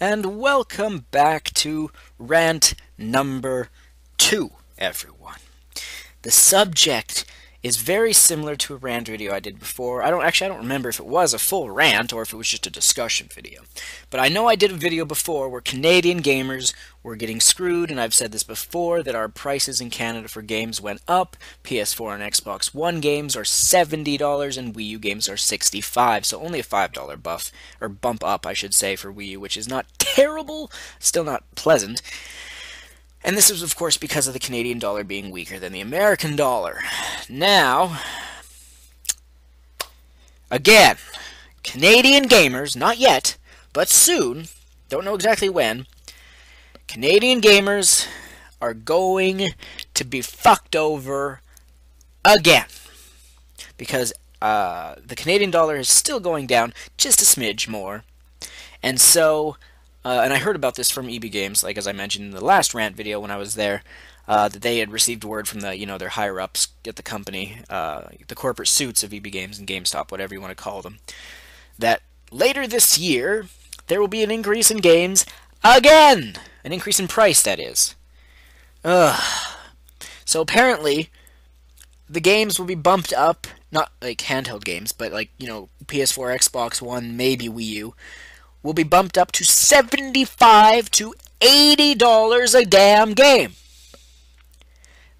And welcome back to rant number 2, everyone. The subject is very similar to a rant video I did before. I don't remember if it was a full rant or if it was just a discussion video. But I know I did a video before where Canadian gamers were getting screwed, and I've said this before, that our prices in Canada for games went up. PS4 and Xbox One games are $70 and Wii U games are $65, so only a $5 bump up, I should say, for Wii U, which is not terrible, still not pleasant. And this is, of course, because of the Canadian dollar being weaker than the American dollar. Now, again, Canadian gamers, not yet, but soon, don't know exactly when, Canadian gamers are going to be fucked over again. Because the Canadian dollar is still going down just a smidge more. And so, and I heard about this from EB Games, like as I mentioned in the last rant video when I was there, that they had received word from their higher ups at the company, the corporate suits of EB Games and GameStop, whatever you want to call them, that later this year there will be an increase in games again, an increase in price, that is. So apparently, the games will be bumped up, not like handheld games, but like PS4, Xbox One, maybe Wii U, will be bumped up to $75 to $80 a damn game.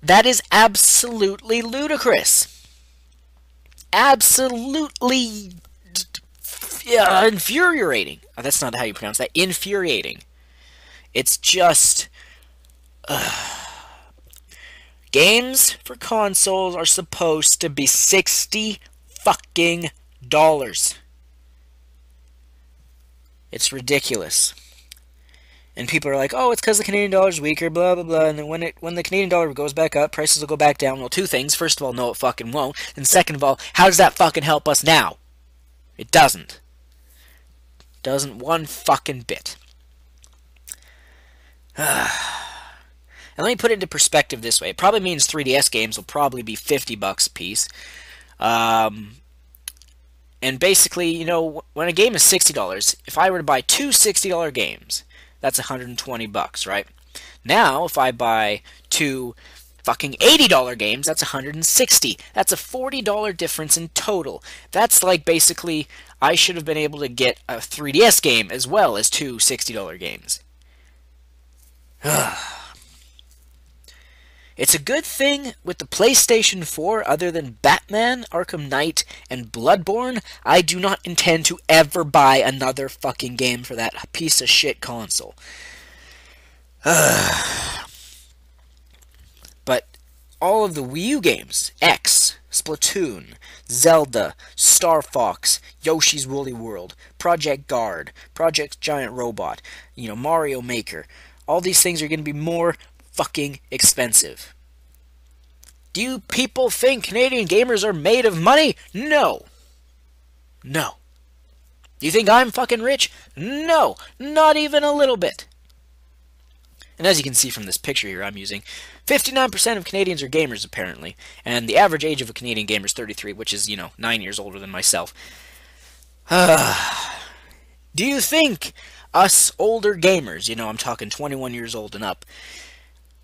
That is absolutely ludicrous. Absolutely infuriating. Oh, that's not how you pronounce that. Infuriating. It's just... games for consoles are supposed to be $60 fucking dollars. It's ridiculous. And people are like, oh, it's because the Canadian dollar is weaker, blah, blah, blah. And then when the Canadian dollar goes back up, prices will go back down. Well, two things. First of all, no, it fucking won't. And second of all, how does that fucking help us now? It doesn't. Doesn't one fucking bit. And let me put it into perspective this way. It probably means 3DS games will probably be $50 a piece. And basically, when a game is $60, if I were to buy two $60 games, that's $120, right? Now, if I buy two fucking $80 games, that's $160. That's a $40 difference in total. That's like basically, I should have been able to get a 3DS game as well as two $60 games. It's a good thing with the PlayStation 4, other than Batman, Arkham Knight, and Bloodborne, I do not intend to ever buy another fucking game for that piece of shit console. But all of the Wii U games, X, Splatoon, Zelda, Star Fox, Yoshi's Woolly World, Project Guard, Project Giant Robot, Mario Maker, all these things are going to be more fucking expensive. Do you people think Canadian gamers are made of money? No. No. Do you think I'm fucking rich? No. Not even a little bit. And as you can see from this picture here I'm using, 59% of Canadians are gamers apparently, and the average age of a Canadian gamer is 33, which is, 9 years older than myself. Do you think us older gamers, I'm talking 21 years old and up,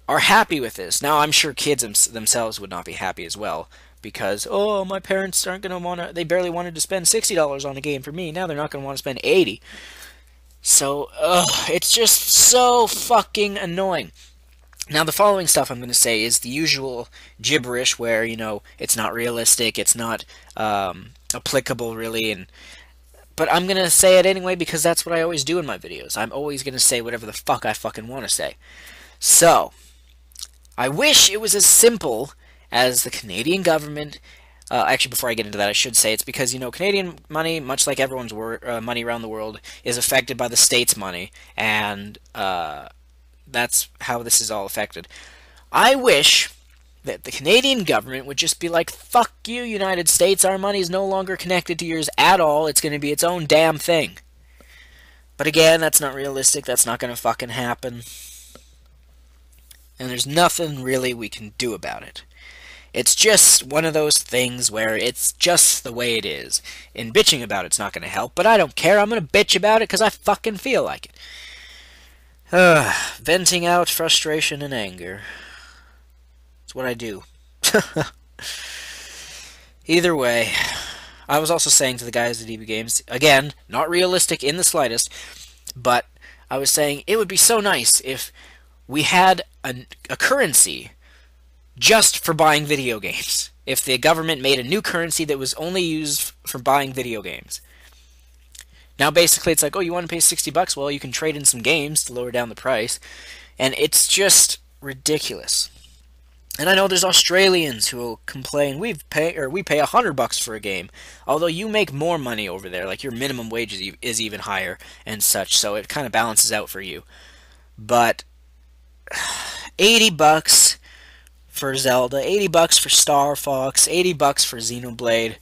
are happy with this? Now, I'm sure kids themselves would not be happy as well, because, oh, my parents aren't going to want to, they barely wanted to spend $60 on a game for me, now they're not going to want to spend $80. So, it's just so fucking annoying. Now, the following stuff I'm going to say is the usual gibberish where, it's not realistic, it's not applicable, really, but I'm going to say it anyway because that's what I always do in my videos. I'm always going to say whatever the fuck I fucking want to say. So, I wish it was as simple as the Canadian government. Actually, before I get into that, I should say it's because, Canadian money, much like everyone's money around the world, is affected by the state's money, and that's how this is all affected. I wish that the Canadian government would just be like, fuck you, United States, our money is no longer connected to yours at all, it's going to be its own damn thing. But again, that's not realistic, that's not going to fucking happen. And there's nothing really we can do about it. It's just one of those things where it's just the way it is. And bitching about it's not going to help, but I don't care. I'm going to bitch about it because I fucking feel like it. Venting out frustration and anger. It's what I do. Either way, I was also saying to the guys at EB Games, again, not realistic in the slightest, but I was saying it would be so nice if we had a currency just for buying video games. If the government made a new currency that was only used for buying video games. Now basically it's like, oh, you want to pay $60? Well, you can trade in some games to lower down the price. And it's just ridiculous. And I know there's Australians who will complain, we pay $100 for a game. Although you make more money over there, like your minimum wage is even higher and such, so it kind of balances out for you. But $80 for Zelda, $80 for Star Fox, $80 for Xenoblade.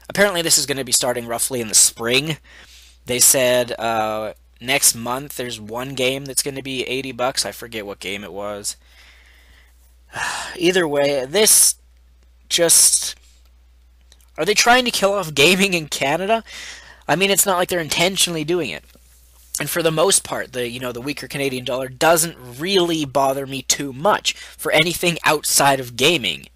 Apparently this is going to be starting roughly in the spring. They said next month there's one game that's going to be $80. I forget what game it was. Either way, this just... Are they trying to kill off gaming in Canada? I mean, it's not like they're intentionally doing it. And for the most part, the weaker Canadian dollar doesn't really bother me too much for anything outside of gaming.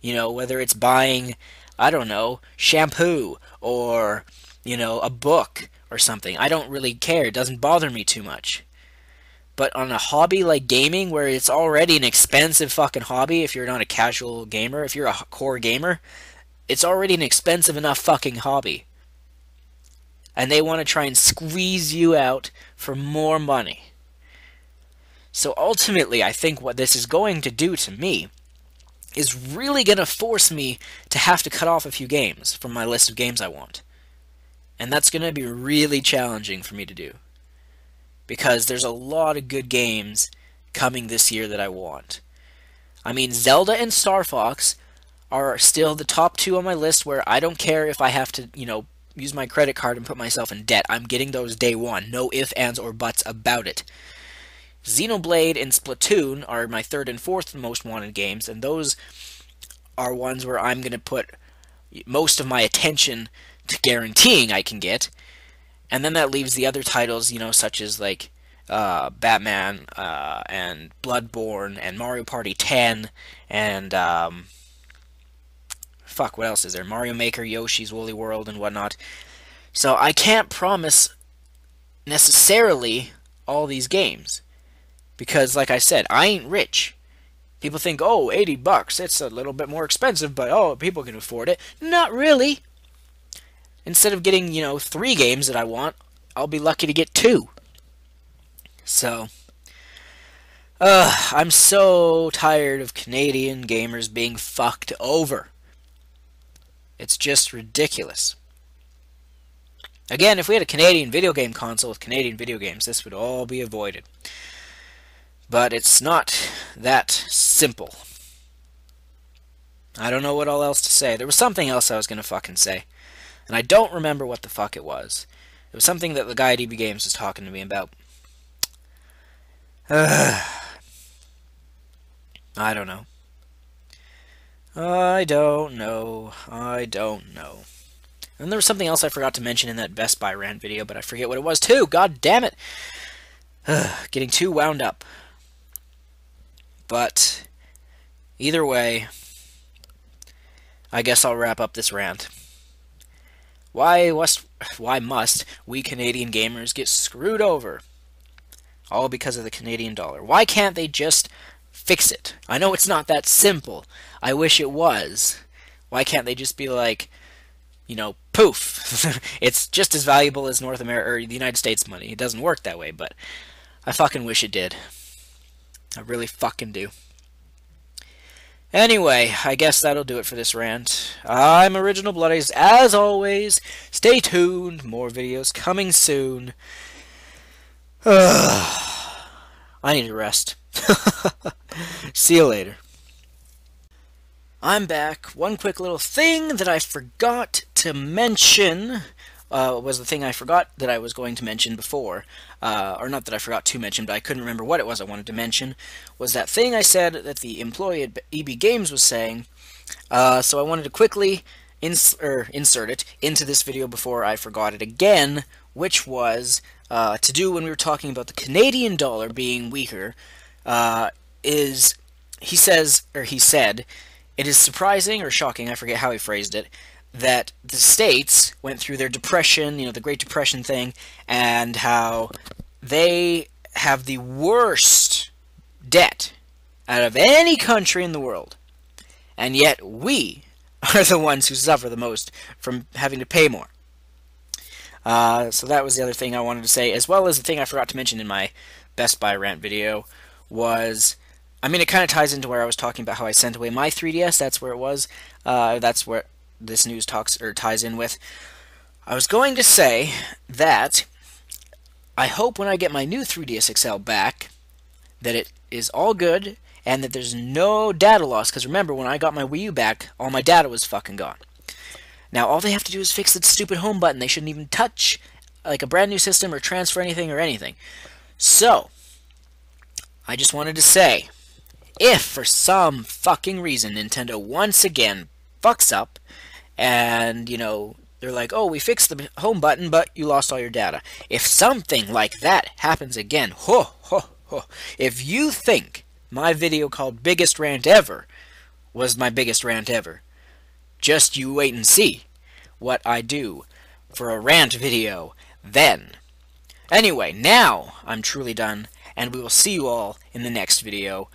You know, whether it's buying, I don't know, shampoo or, a book or something. I don't really care. It doesn't bother me too much. But on a hobby like gaming, where it's already an expensive fucking hobby if you're not a casual gamer, if you're a core gamer, it's already an expensive enough fucking hobby. And they want to try and squeeze you out for more money. So ultimately, I think what this is going to do to me is really going to force me to have to cut off a few games from my list of games I want. And that's going to be really challenging for me to do. Because there's a lot of good games coming this year that I want. I mean, Zelda and Star Fox are still the top two on my list where I don't care if I have to, use my credit card and put myself in debt. I'm getting those day one. No ifs, ands, or buts about it. Xenoblade and Splatoon are my third and fourth most wanted games, and those are ones where I'm going to put most of my attention to guaranteeing I can get. And then that leaves the other titles, such as like Batman and Bloodborne and Mario Party 10 and what else is there? Mario Maker, Yoshi's Woolly World, and whatnot. So I can't promise necessarily all these games because, like I said, I ain't rich. People think, oh, $80, it's a little bit more expensive, but oh, people can afford it. Not really. Instead of getting, 3 games that I want, I'll be lucky to get 2. So, I'm so tired of Canadian gamers being fucked over. It's just ridiculous. Again, if we had a Canadian video game console with Canadian video games, this would all be avoided. But it's not that simple. I don't know what all else to say. There was something else I was going to fucking say. And I don't remember what the fuck it was. It was something that the guy at EB Games was talking to me about. I don't know. I don't know. And there was something else I forgot to mention in that Best Buy rant video, but I forget what it was too. God damn it. Getting too wound up. But either way, I guess I'll wrap up this rant. Why must we Canadian gamers get screwed over? All because of the Canadian dollar. Why can't they just fix it? I know it's not that simple. I wish it was. Why can't they just be like, poof. It's just as valuable as North America or the United States money. It doesn't work that way, but I fucking wish it did. I really fucking do. Anyway, I guess that'll do it for this rant. I'm Original Bloodies, as always. Stay tuned. More videos coming soon. I need to rest. See you later. I'm back. One quick little thing that I forgot to mention was the thing I forgot that I was going to mention before, or not that I forgot to mention, but I couldn't remember what it was I wanted to mention, was that thing I said that the employee at EB Games was saying. So I wanted to quickly insert it into this video before I forgot it again, which was to do when we were talking about the Canadian dollar being weaker. He said, it is surprising or shocking, I forget how he phrased it, that the States went through their depression, the Great Depression thing, and how they have the worst debt out of any country in the world. And yet we are the ones who suffer the most from having to pay more. So that was the other thing I wanted to say, as well as the thing I forgot to mention in my Best Buy rant video was, it kind of ties into where I was talking about how I sent away my 3DS. That's where it was. That's where this news ties in with. I was going to say that I hope when I get my new 3DS XL back that it is all good and that there's no data loss, because remember, when I got my Wii U back, all my data was fucking gone. Now, all they have to do is fix the stupid home button. They shouldn't even touch like a brand new system or transfer anything. So, I just wanted to say, if for some fucking reason Nintendo once again fucks up and, they're like, oh, we fixed the home button, but you lost all your data. If something like that happens again, if you think my video called Biggest Rant Ever was my biggest rant ever, just you wait and see what I do for a rant video then. Anyway, now I'm truly done, and we will see you all in the next video.